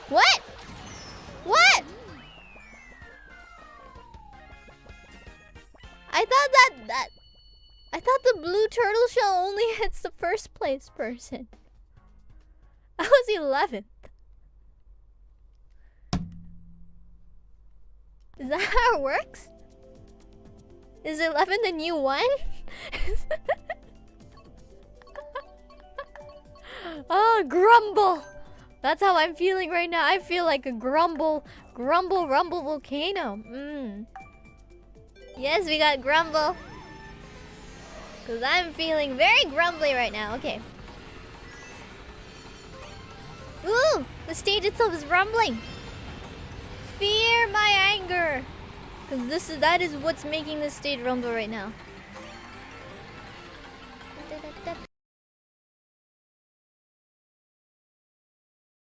What? What? I thought the blue turtle shell only hits the first place person. I was 11th. Is that how it works? Is 11 the new 1? Oh, Grumble! That's how I'm feeling right now. I feel like a Rumble Volcano. Yes, we got Grumble. Because I'm feeling very grumbly right now. Okay. Ooh! The stage itself is rumbling. Fear my anger. Because that is what's making this stage rumble right now.